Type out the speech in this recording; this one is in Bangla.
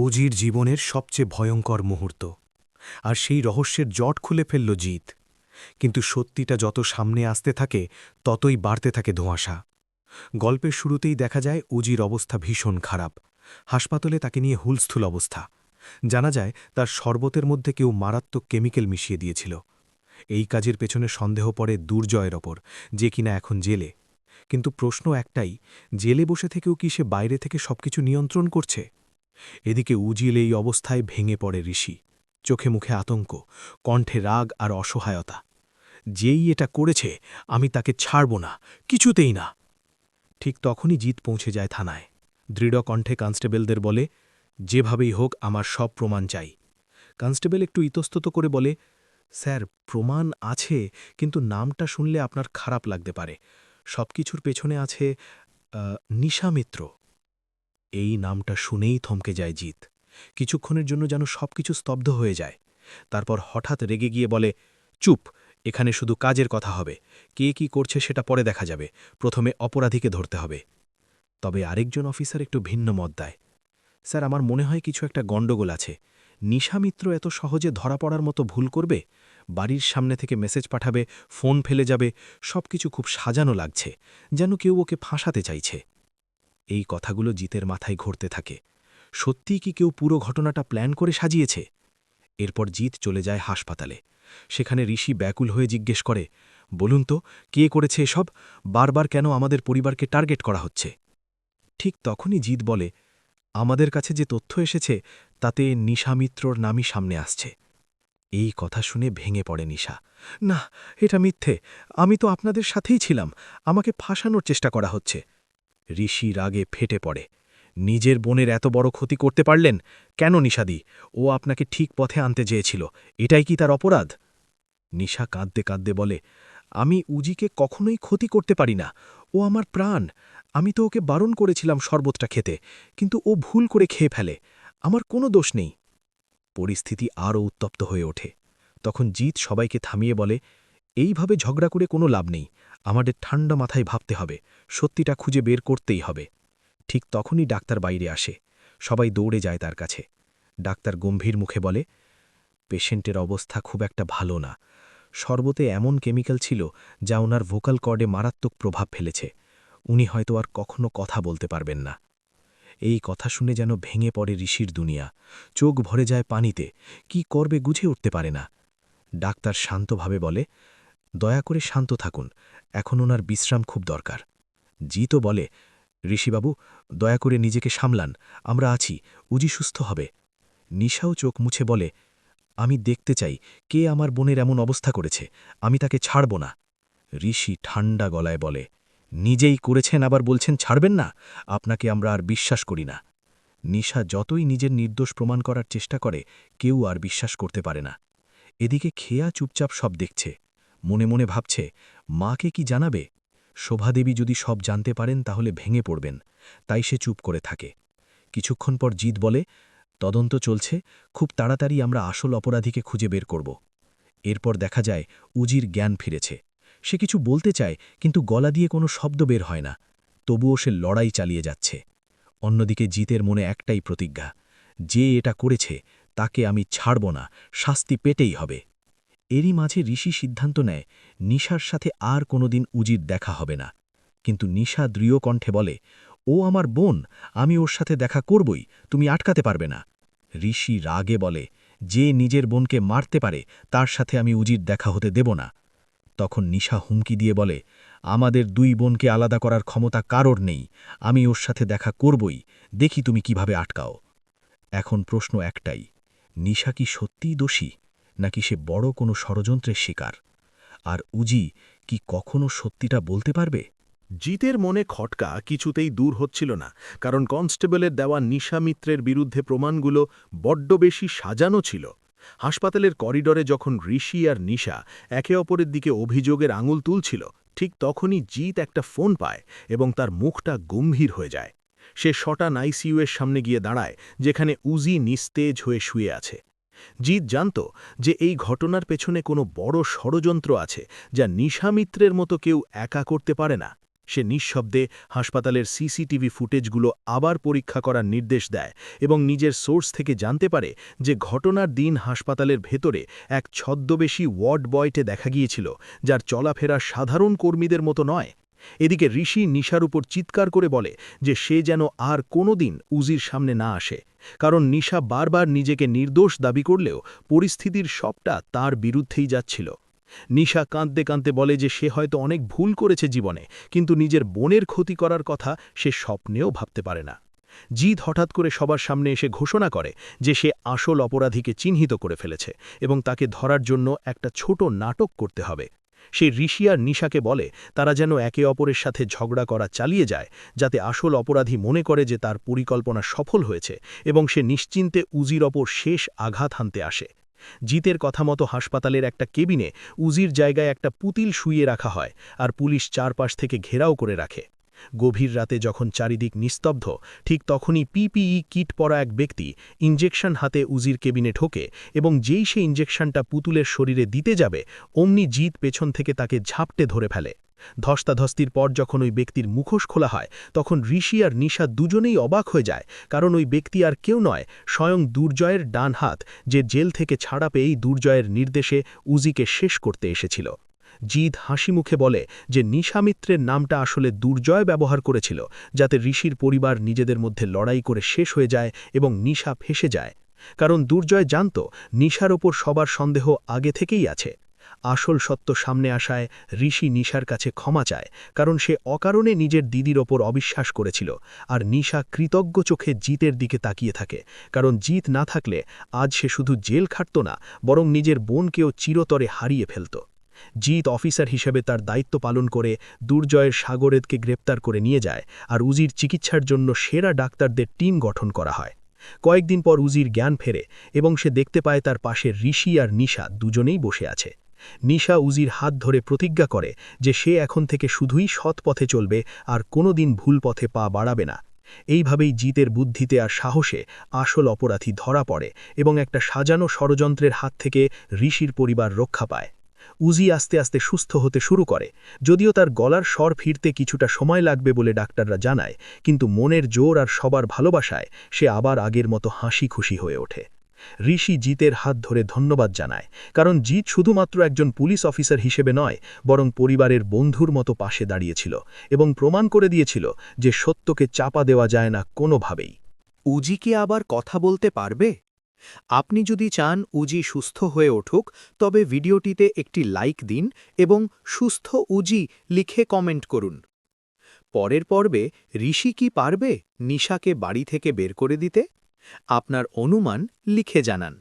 অজির জীবনের সবচেয়ে ভয়ঙ্কর মুহূর্ত, আর সেই রহস্যের জট খুলে ফেলল জিত। কিন্তু সত্যিটা যত সামনে আসতে থাকে ততই বাড়তে থাকে ধোঁয়াশা। গল্পের শুরুতেই দেখা যায় অজির অবস্থা ভীষণ খারাপ। হাসপাতালে তাকে নিয়ে হুলস্থুল অবস্থা। জানা যায় তার শরবতের মধ্যে কেউ মারাত্মক কেমিক্যাল মিশিয়ে দিয়েছিল। এই কাজের পেছনে সন্দেহ পড়ে দুর্জয়ের ওপর, যে কিনা এখন জেলে। কিন্তু প্রশ্ন একটাই, জেলে বসে থেকেও কি সে বাইরে থেকে সবকিছু নিয়ন্ত্রণ করছে? এদিকে উজিল এই অবস্থায় ভেঙে পড়ে ঋষি। চোখে মুখে আতঙ্ক, কণ্ঠে রাগ আর অসহায়তা। যেই এটা করেছে আমি তাকে ছাড়ব না, কিছুতেই না। ঠিক তখনই জিত পৌঁছে যায় থানায়। দৃঢ় কণ্ঠে কনস্টেবলদের বলে, যেভাবেই হোক আমার সব প্রমাণ চাই। কনস্টেবল একটু ইতস্তত করে বলে, স্যার, প্রমাণ আছে, কিন্তু নামটা শুনলে আপনার খারাপ লাগতে পারে। সবকিছুর পেছনে আছে নিশা মিত্র। এই নামটা শুনেই থমকে যায় জিত। কিছুক্ষণের জন্য যেন সবকিছু স্তব্ধ হয়ে যায়। তারপর হঠাৎ রেগে গিয়ে বলে, চুপ, এখানে শুধু কাজের কথা হবে। কে কি করছে সেটা পরে দেখা যাবে, প্রথমে অপরাধীকে ধরতে হবে। তবে আরেকজন অফিসার একটু ভিন্ন মত দেয়। স্যার, আমার মনে হয় কিছু একটা গণ্ডগোল আছে। নিশা মিত্র এত সহজে ধরা পড়ার মতো ভুল করবে? বাড়ির সামনে থেকে মেসেজ পাঠাবে, ফোন ফেলে যাবে, সবকিছু খুব সাজানো লাগছে, যেন কেউ ওকে ফাঁসাতে চাইছে। এই কথাগুলো জিতের মাথায় ঘুরতে থাকে। সত্যিই কি কেউ পুরো ঘটনাটা প্ল্যান করে সাজিয়েছে? এরপর জিত চলে যায় হাসপাতালে। সেখানে ঋষি ব্যাকুল হয়ে জিজ্ঞেস করে, বলুন তো, কে করেছে এসব? বারবার কেন আমাদের পরিবারকে টার্গেট করা হচ্ছে? ঠিক তখনই জিত বলে, আমাদের কাছে যে তথ্য এসেছে তাতে নিশা মিত্রর নামই সামনে আসছে। এই কথা শুনে ভেঙে পড়ে নিশা। না, এটা মিথ্যে, আমি তো আপনাদের সাথেই ছিলাম, আমাকে ফাঁসানোর চেষ্টা করা হচ্ছে। ঋষি রাগে ফেটে পড়ে। নিজের বোনের এত বড় ক্ষতি করতে পারলেন কেন নিশাদি? ও আপনাকে ঠিক পথে আনতে চেয়েছিল, এটাই কি তার অপরাধ? নিশা কাঁদতে কাঁদতে বলে, আমি উজিকে কখনোই ক্ষতি করতে পারি না, ও আমার প্রাণ। আমি তো ওকে বারণ করেছিলাম শরবতটা খেতে, কিন্তু ও ভুল করে খেয়ে ফেলে, আমার কোনো দোষ নেই। পরিস্থিতি আরও উত্তপ্ত হয়ে ওঠে। তখন জিত সবাইকে থামিয়ে বলে, এইভাবে ঝগড়া করে কোনো লাভ নেই, আমাদের ঠান্ডা মাথায় ভাবতে হবে, সত্যিটা খুঁজে বের করতেই হবে। ঠিক তখনই ডাক্তার বাইরে আসে। সবাই দৌড়ে যায় তার কাছে। ডাক্তার গম্ভীর মুখে বলে, পেশেন্টের অবস্থা খুব একটা ভালো না। শরবতে এমন কেমিক্যাল ছিল যা ওনার ভোকাল কর্ডে মারাত্মক প্রভাব ফেলেছে। উনি হয়তো আর কখনো কথা বলতে পারবেন না। এই কথা শুনে যেন ভেঙে পড়ে ঋষির দুনিয়া। চোখ ভরে যায় পানিতে, কি করবে বুঝে উঠতে পারে না। ডাক্তার শান্তভাবে বলে, দয়া করে শান্ত থাকুন, এখন ওনার বিশ্রাম খুব দরকার। জিতও বলে, ঋষিবাবু, দয়া করে নিজেকে সামলান, আমরা আছি, উজি সুস্থ হবে। নিশাও চোখ মুছে বলে, আমি দেখতে চাই কে আমার বোনের এমন অবস্থা করেছে, আমি তাকে ছাড়ব না। ঋষি ঠান্ডা গলায় বলে, নিজেই করেছেন আবার বলছেন ছাড়বেন না? আপনাকে আমরা আর বিশ্বাস করি না। নিশা যতই নিজের নির্দোষ প্রমাণ করার চেষ্টা করে, কেউ আর বিশ্বাস করতে পারে না। এদিকে খেয়া চুপচাপ সব দেখছে। মনে মনে ভাবছে, মাকে কি জানাবে? শোভাদেবী যদি সব জানতে পারেন তাহলে ভেঙে পড়বেন, তাই সে চুপ করে থাকে। কিছুক্ষণ পর জিত বলে, তদন্ত চলছে, খুব তাড়াতাড়ি আমরা আসল অপরাধীকে খুঁজে বের করব। এরপর দেখা যায় উজির জ্ঞান ফিরেছে। সে কিছু বলতে চায়, কিন্তু গলা দিয়ে কোনো শব্দ বের হয় না। তবুও সে লড়াই চালিয়ে যাচ্ছে। অন্যদিকে জিতের মনে একটাই প্রতিজ্ঞা, যে এটা করেছে তাকে আমি ছাড়ব না, শাস্তি পেতেই হবে। এরই মাঝে ঋষি সিদ্ধান্ত নেয়, নিশার সাথে আর কোনোদিন উজির দেখা হবে না। কিন্তু নিশা দৃঢ় কণ্ঠে বলে, ও আমার বোন, আমি ওর সাথে দেখা করবই, তুমি আটকাতে পারবে না। ঋষি রাগে বলে, যে নিজের বোনকে মারতে পারে তার সাথে আমি উজির দেখা হতে দেব না। তখন নিশা হুমকি দিয়ে বলে, আমাদের দুই বোনকে আলাদা করার ক্ষমতা কারোর নেই, আমি ওর সাথে দেখা করবই, দেখি তুমি কিভাবে আটকাও। এখন প্রশ্ন একটাই, নিশা কি সত্যিই দোষী, নাকি সে বড় কোনো ষড়যন্ত্রের শিকার? আর উজি কি কখনো সত্যিটা বলতে পারবে? জিতের মনে খটকা কিছুতেই দূর হচ্ছিল না, কারণ কনস্টেবলের দেওয়া নিশা মিত্রের বিরুদ্ধে প্রমাণগুলো বড্ড বেশি সাজানো ছিল। হাসপাতালের করিডরে যখন ঋষি আর নিশা একে অপরের দিকে অভিযোগের আঙুল তুলছিল, ঠিক তখনই জিত একটা ফোন পায় এবং তার মুখটা গম্ভীর হয়ে যায়। সে শটান আইসিইউ এর সামনে গিয়ে দাঁড়ায়, যেখানে উজি নিস্তেজ হয়ে শুয়ে আছে। জিত জানত যে এই ঘটনার পেছনে কোনো বড় ষড়যন্ত্র আছে, যা নিশা মিত্রের মতো কেউ একা করতে পারে না। সে নিঃশব্দে হাসপাতালের সিসিটিভি ফুটেজগুলো আবার পরীক্ষা করার নির্দেশ দেয় এবং নিজের সোর্স থেকে জানতে পারে যে ঘটনার দিন হাসপাতালের ভেতরে এক ছদ্মবেশী ওয়ার্ড বয়টে দেখা গিয়েছিল, যার চলাফেরা সাধারণ কর্মীদের মতো নয়। এদিকে ঋষি নিশার উপর চিৎকার করে বলে যে সে যেন আর কোনো দিন উজির সামনে না আসে, কারণ নিশা বারবার নিজেকে নির্দোষ দাবি করলেও পরিস্থিতির সবটা তার বিরুদ্ধেই যাচ্ছিল। নিশা কাঁদতে কাঁদতে বলে যে সে হয়তো অনেক ভুল করেছে জীবনে, কিন্তু নিজের বোনের ক্ষতি করার কথা সে স্বপ্নেও ভাবতে পারে না। জিৎ হঠাৎ করে সবার সামনে এসে ঘোষণা করে যে সে আসল অপরাধীকে চিহ্নিত করে ফেলেছে এবং তাকে ধরার জন্য একটা ছোট নাটক করতে হবে। সে ঋষি আর নিশাকে বলে তারা যেন একে অপরের সাথে ঝগড়া করা চালিয়ে যায়, যাতে আসল অপরাধী মনে করে যে তার পরিকল্পনা সফল হয়েছে এবং সে নিশ্চিন্তে উজির ওপর শেষ আঘাত হানতে আসে। জিতের কথা মতো হাসপাতালের একটা কেবিনে উজির জায়গায় একটা পুতিল শুইয়ে রাখা হয়, আর পুলিশ চারপাশ থেকে ঘেরাও করে রাখে। গভীর রাতে যখন চারিদিক নিস্তব্ধ, ঠিক তখনই পিপিই কিট পরা এক ব্যক্তি ইঞ্জেকশন হাতে উজির কেবিনে ঢোকে এবং যেই সে ইঞ্জেকশনটা পুতুলের শরীরে দিতে যাবে, অমনি জিত পেছন থেকে তাকে ঝাপটে ধরে ফেলে। ধস্তাধস্তির পর যখন ওই ব্যক্তির মুখোশ খোলা হয়, তখন ঋষি আর নিশা দুজনেই অবাক হয়ে যায়, কারণ ওই ব্যক্তি আর কেউ নয়, স্বয়ং দুর্জয়ের ডান হাত, যে জেল থেকে ছাড়া পেয়েই দুর্জয়ের নির্দেশে উজিকে শেষ করতে এসেছিল। জিৎ হাসি মুখে বলে যে নিশামিত্রের নামটা আসলে দুর্জয় ব্যবহার করেছিল, যাতে ঋষির পরিবার নিজেদের মধ্যে লড়াই করে শেষ হয়ে যায় এবং নিশা ফেসে যায়, কারণ দুর্জয় জানত নিশার ওপর সবার সন্দেহ আগে থেকেই আছে। আসল সত্য সামনে আসায় ঋষি নিশার কাছে ক্ষমা চায়, কারণ সে অকারণে নিজের দিদির ওপর অবিশ্বাস করেছিল, আর নিশা কৃতজ্ঞ চোখে জিতের দিকে তাকিয়ে থাকে, কারণ জিত না থাকলে আজ সে শুধু জেল খাটত না, বরং নিজের বোনকেও চিরতরে হারিয়ে ফেলত। জিত অফিসার হিসেবে তার দায়িত্ব পালন করে দুর্জয়ের সাগরেদকে গ্রেপ্তার করে নিয়ে যায়, আর উজির চিকিৎসার জন্য সেরা ডাক্তারদের টিম গঠন করা হয়। কয়েকদিন পর উজির জ্ঞান ফেরে এবং সে দেখতে পায় তার পাশে ঋষি আর নিশা দুজনেই বসে আছে। নিশা উজির হাত ধরে প্রতিজ্ঞা করে যে সে এখন থেকে শুধুই সৎ পথে চলবে আর কোনোদিন ভুল পথে পা বাড়াবে না। এইভাবেই জিতের বুদ্ধিতে আর সাহসে আসল অপরাধী ধরা পড়ে এবং একটা সাজানো ষড়যন্ত্রের হাত থেকে ঋষির পরিবার রক্ষা পায়। উজি আস্তে আস্তে সুস্থ হতে শুরু করে, যদিও তার গলার স্বর ফিরতে কিছুটা সময় লাগবে বলে ডাক্তাররা জানায়, কিন্তু মনের জোর আর সবার ভালোবাসায় সে আবার আগের মতো হাসি খুশি হয়ে ওঠে। ঋষি জিতের হাত ধরে ধন্যবাদ জানায়, কারণ জিত শুধুমাত্র একজন পুলিশ অফিসার হিসেবে নয়, বরং পরিবারের বন্ধুর মতো পাশে দাঁড়িয়েছিল এবং প্রমাণ করে দিয়েছিল যে সত্যকে চাপা দেওয়া যায় না কোনোভাবেই। উজি কি আবার কথা বলতে পারবে? আপনি যদি চান উজি সুস্থ হয়ে উঠুক, তবে ভিডিওটিতে একটি লাইক দিন এবং সুস্থ উজি লিখে কমেন্ট করুন। পরের পর্বে ঋষি কি পারবে নিশাকে বাড়ি থেকে বের করে দিতে? আপনার অনুমান লিখে জানান।